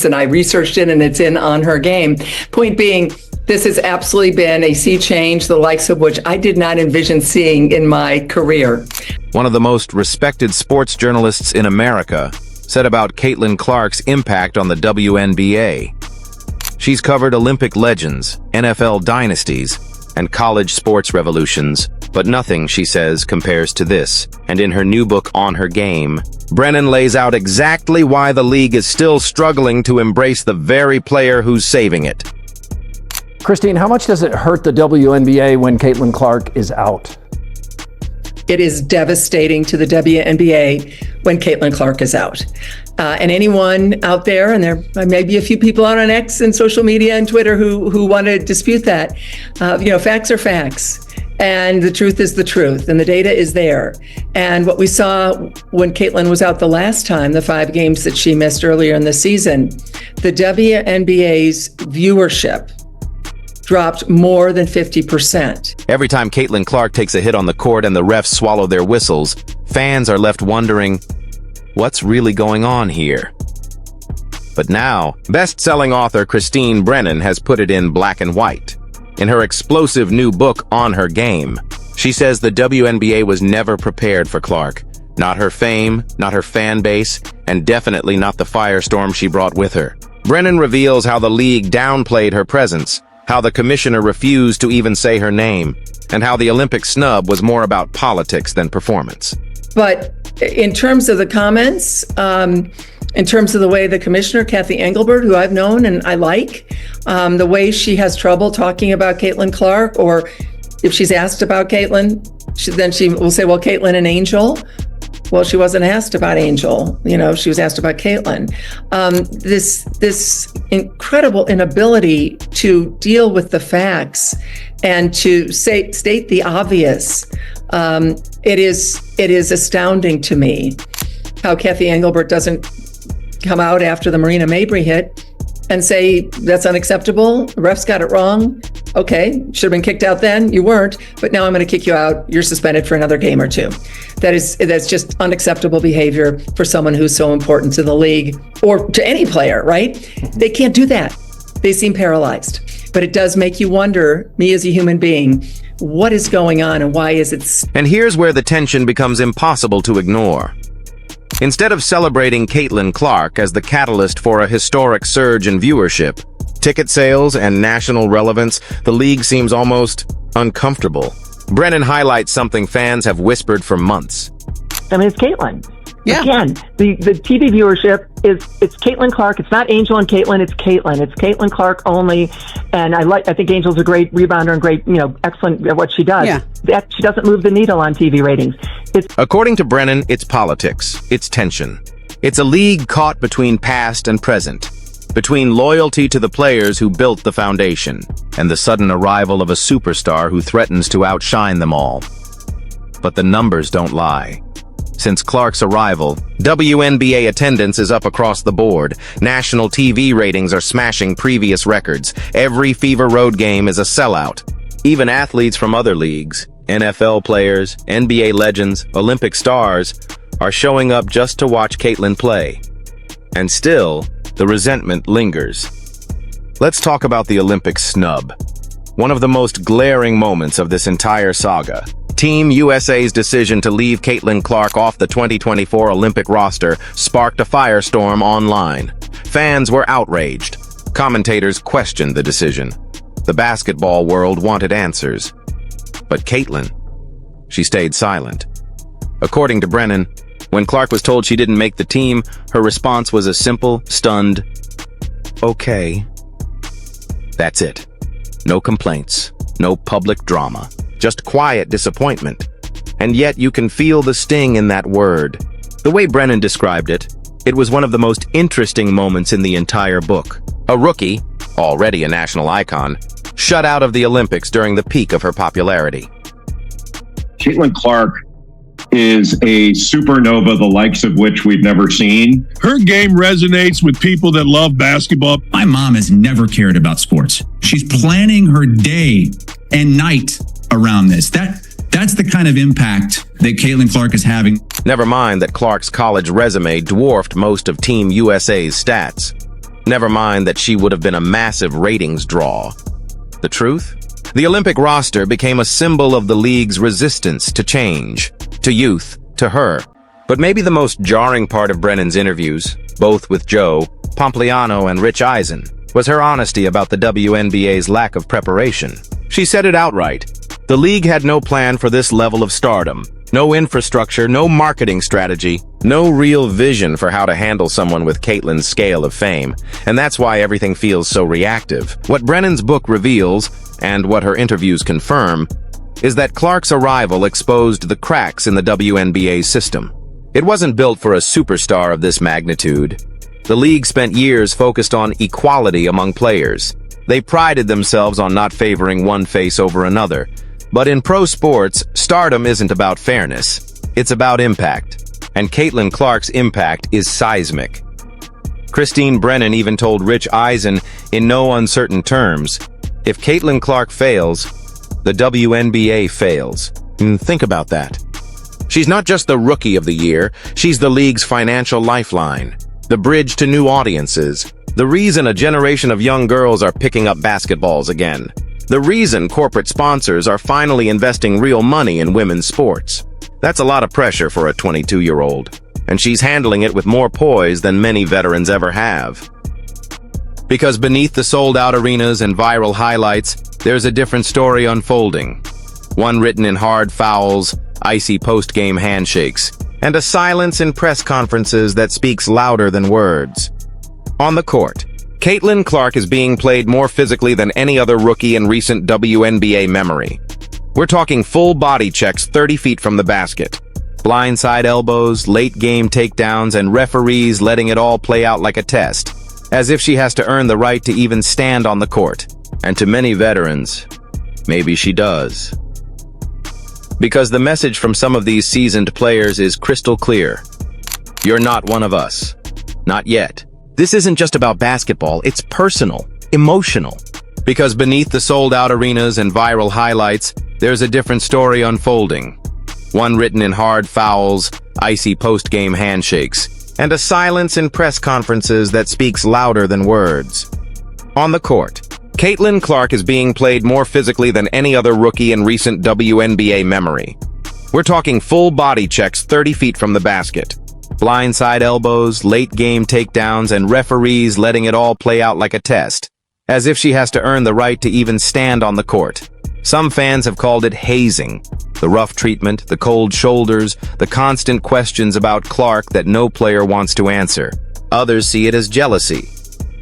And I researched it, and it's in On Her Game. Point being, this has absolutely been a sea change, the likes of which I did not envision seeing in my career. One of the most respected sports journalists in America said about Caitlin Clark's impact on the WNBA. She's covered Olympic legends, NFL dynasties, and college sports revolutions, but nothing, she says, compares to this. And in her new book, On Her Game, Brennan lays out exactly why the league is still struggling to embrace the very player who's saving it. Christine, how much does it hurt the WNBA when Caitlin Clark is out? It is devastating to the WNBA when Caitlin Clark is out. And anyone out there, and there may be a few people out on X and social media and Twitter who want to dispute that, facts are facts. And the truth is the truth, and the data is there. And what we saw when Caitlin was out the last time, the 5 games that she missed earlier in the season, the WNBA's viewership dropped more than 50%. Every time Caitlin Clark takes a hit on the court and the refs swallow their whistles, fans are left wondering, what's really going on here? But now, best-selling author Christine Brennan has put it in black and white. In her explosive new book, On Her Game, she says the WNBA was never prepared for Clark. Not her fame, not her fan base, and definitely not the firestorm she brought with her. Brennan reveals how the league downplayed her presence, how the commissioner refused to even say her name, and how the Olympic snub was more about politics than performance. But in terms of the comments, in terms of the way the commissioner, Kathy Engelbert, who I've known and I like, the way she has trouble talking about Caitlin Clark, or if she's asked about Caitlin, then she will say, well, Caitlin and Angel. Well, she wasn't asked about Angel, she was asked about Caitlin. This incredible inability to deal with the facts and to state the obvious. It is astounding to me how Kathy Engelbert doesn't come out after the Marina Mabry hit and say, that's unacceptable, the refs got it wrong. Okay, should have been kicked out then, you weren't, but now I'm going to kick you out, you're suspended for another game or 2. That's just unacceptable behavior for someone who's so important to the league, or to any player, right? They can't do that. They seem paralyzed. But it does make you wonder, me as a human being, what is going on and why is it? And here's where the tension becomes impossible to ignore. Instead of celebrating Caitlin Clark as the catalyst for a historic surge in viewership, ticket sales, and national relevance, the league seems almost uncomfortable. Brennan highlights something fans have whispered for months. I mean, it's Caitlin. Yeah. Again, the TV viewership it's Caitlin Clark. It's not Angel and Caitlin. It's Caitlin. It's Caitlin Clark only. And I think Angel's a great rebounder and great, excellent at what she does. Yeah. She doesn't move the needle on TV ratings. According to Brennan, it's politics. It's tension. It's a league caught between past and present, between loyalty to the players who built the foundation and the sudden arrival of a superstar who threatens to outshine them all. But the numbers don't lie. Since Clark's arrival, WNBA attendance is up across the board. National TV ratings are smashing previous records. Every Fever Road game is a sellout. Even athletes from other leagues, NFL players, NBA legends, Olympic stars, are showing up just to watch Caitlin play. And still, the resentment lingers. Let's talk about the Olympic snub. One of the most glaring moments of this entire saga. Team USA's decision to leave Caitlin Clark off the 2024 Olympic roster sparked a firestorm online. Fans were outraged. Commentators questioned the decision. The basketball world wanted answers. But Caitlin, she stayed silent. According to Brennan, when Clark was told she didn't make the team, her response was a simple, stunned, okay. That's it. No complaints, no public drama. Just quiet disappointment. And yet you can feel the sting in that word. The way Brennan described it, it was one of the most interesting moments in the entire book. A rookie, already a national icon, shut out of the Olympics during the peak of her popularity. Caitlin Clark is a supernova, the likes of which we've never seen. Her game resonates with people that love basketball. My mom has never cared about sports. She's planning her day and night around this. That's the kind of impact that Caitlin Clark is having. Never mind that Clark's college resume dwarfed most of Team USA's stats. Never mind that she would have been a massive ratings draw. The truth? The Olympic roster became a symbol of the league's resistance to change, to youth, to her. But maybe the most jarring part of Brennan's interviews, both with Joe Pompliano and Rich Eisen, was her honesty about the WNBA's lack of preparation. She said it outright. The league had no plan for this level of stardom. No infrastructure, no marketing strategy, no real vision for how to handle someone with Caitlyn's scale of fame. And that's why everything feels so reactive. What Brennan's book reveals, and what her interviews confirm, is that Clark's arrival exposed the cracks in the WNBA system. It wasn't built for a superstar of this magnitude. The league spent years focused on equality among players. They prided themselves on not favoring one face over another. But in pro sports, stardom isn't about fairness. It's about impact. And Caitlin Clark's impact is seismic. Christine Brennan even told Rich Eisen in no uncertain terms, if Caitlin Clark fails, the WNBA fails. And think about that. She's not just the rookie of the year, she's the league's financial lifeline, the bridge to new audiences, the reason a generation of young girls are picking up basketballs again, the reason corporate sponsors are finally investing real money in women's sports. That's a lot of pressure for a 22-year-old, and she's handling it with more poise than many veterans ever have. Because beneath the sold-out arenas and viral highlights, there's a different story unfolding. One written in hard fouls, icy post-game handshakes, and a silence in press conferences that speaks louder than words. On the court, Caitlin Clark is being played more physically than any other rookie in recent WNBA memory. We're talking full body checks 30 feet from the basket, blindside elbows, late-game takedowns, and referees letting it all play out like a test, as if she has to earn the right to even stand on the court. And to many veterans, maybe she does. Because the message from some of these seasoned players is crystal clear. You're not one of us. Not yet. This isn't just about basketball, it's personal, emotional. Because beneath the sold-out arenas and viral highlights, there's a different story unfolding. One written in hard fouls, icy post-game handshakes, and a silence in press conferences that speaks louder than words. On the court, Caitlin Clark is being played more physically than any other rookie in recent WNBA memory. We're talking full body checks 30 feet from the basket, blindside elbows, late-game takedowns, and referees letting it all play out like a test, as if she has to earn the right to even stand on the court. Some fans have called it hazing, the rough treatment, the cold shoulders, the constant questions about Clark that no player wants to answer. Others see it as jealousy,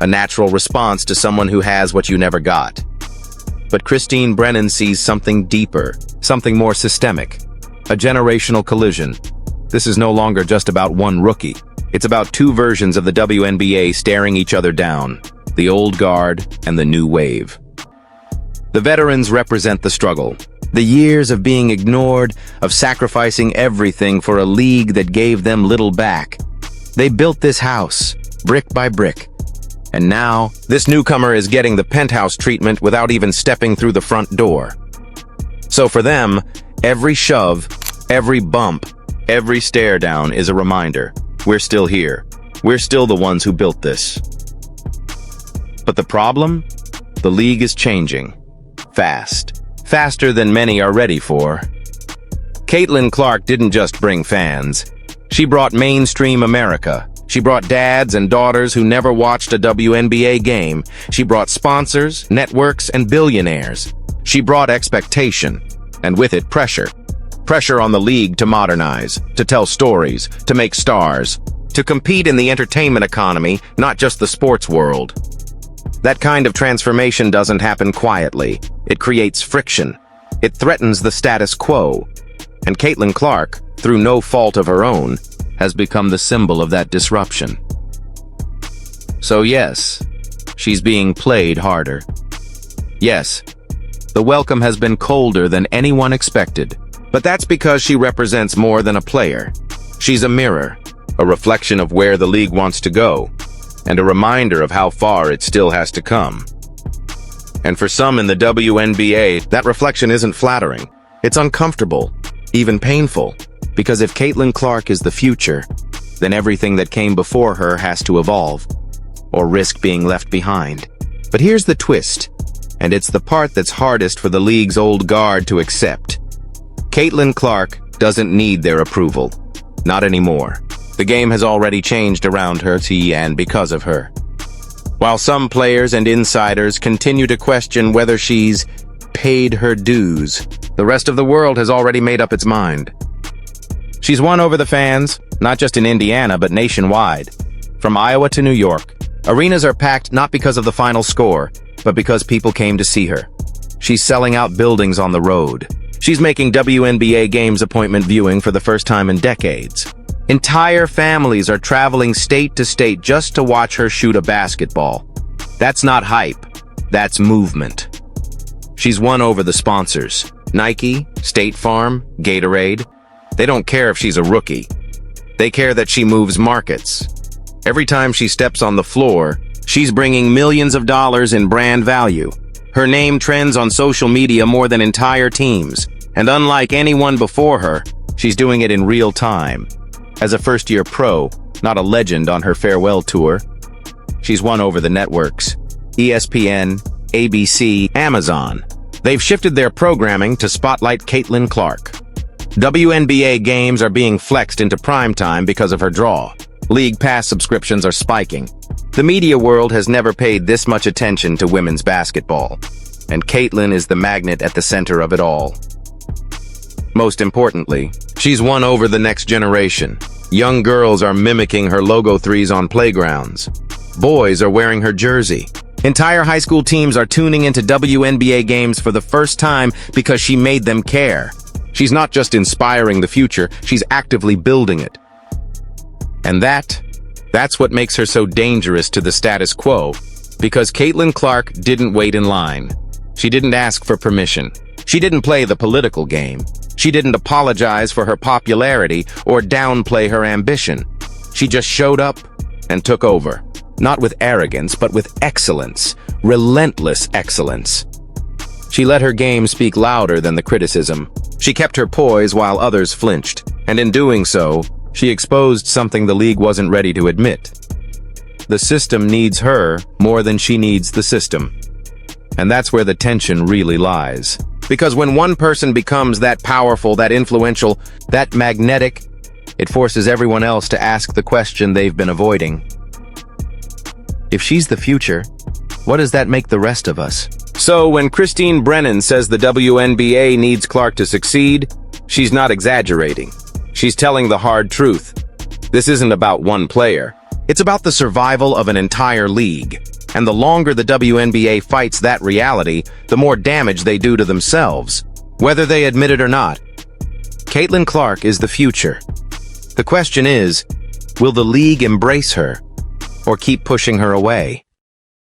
a natural response to someone who has what you never got. But Christine Brennan sees something deeper, something more systemic, a generational collision. This is no longer just about one rookie. It's about two versions of the WNBA staring each other down, the old guard and the new wave. The veterans represent the struggle, the years of being ignored, of sacrificing everything for a league that gave them little back. They built this house, brick by brick. And now, this newcomer is getting the penthouse treatment without even stepping through the front door. So for them, every shove, every bump, every stare down is a reminder. We're still here. We're still the ones who built this. But the problem? The league is changing. Fast. Faster than many are ready for. Caitlin Clark didn't just bring fans. She brought mainstream America. She brought dads and daughters who never watched a WNBA game. She brought sponsors, networks, and billionaires. She brought expectation, and with it pressure. Pressure on the league to modernize, to tell stories, to make stars, to compete in the entertainment economy, not just the sports world. That kind of transformation doesn't happen quietly. It creates friction. It threatens the status quo. And Caitlin Clark, through no fault of her own, has become the symbol of that disruption. So yes, she's being played harder. Yes, the welcome has been colder than anyone expected, but that's because she represents more than a player. She's a mirror, a reflection of where the league wants to go, and a reminder of how far it still has to come. And for some in the WNBA, that reflection isn't flattering. It's uncomfortable, even painful. Because if Caitlin Clark is the future, then everything that came before her has to evolve. or risk being left behind. But here's the twist, and it's the part that's hardest for the league's old guard to accept. Caitlin Clark doesn't need their approval. Not anymore. The game has already changed around her and because of her. While some players and insiders continue to question whether she's paid her dues, the rest of the world has already made up its mind. She's won over the fans, not just in Indiana, but nationwide. From Iowa to New York, arenas are packed not because of the final score, but because people came to see her. She's selling out buildings on the road. She's making WNBA games appointment viewing for the first time in decades. Entire families are traveling state to state just to watch her shoot a basketball. That's not hype, that's movement. She's won over the sponsors. Nike, State Farm, Gatorade. They don't care if she's a rookie. They care that she moves markets. Every time she steps on the floor, she's bringing millions of dollars in brand value. Her name trends on social media more than entire teams, and unlike anyone before her, she's doing it in real time. As a first-year pro, not a legend on her farewell tour, she's won over the networks. ESPN, ABC, Amazon. They've shifted their programming to spotlight Caitlin Clark. WNBA games are being flexed into primetime because of her draw. League Pass subscriptions are spiking. The media world has never paid this much attention to women's basketball, and Caitlin is the magnet at the center of it all. Most importantly, she's won over the next generation. Young girls are mimicking her logo threes on playgrounds. Boys are wearing her jersey. Entire high school teams are tuning into WNBA games for the first time because she made them care. She's not just inspiring the future, she's actively building it. And that's what makes her so dangerous to the status quo, because Caitlin Clark didn't wait in line. She didn't ask for permission. She didn't play the political game. She didn't apologize for her popularity or downplay her ambition. She just showed up and took over. Not with arrogance, but with excellence. Relentless excellence. She let her game speak louder than the criticism. She kept her poise while others flinched, and in doing so, she exposed something the league wasn't ready to admit. The system needs her more than she needs the system. And that's where the tension really lies. Because when one person becomes that powerful, that influential, that magnetic, it forces everyone else to ask the question they've been avoiding. If she's the future, what does that make the rest of us? So when Christine Brennan says the WNBA needs Clark to succeed, she's not exaggerating. She's telling the hard truth. This isn't about one player. It's about the survival of an entire league. And the longer the WNBA fights that reality, the more damage they do to themselves, whether they admit it or not. Caitlin Clark is the future. The question is, will the league embrace her or keep pushing her away?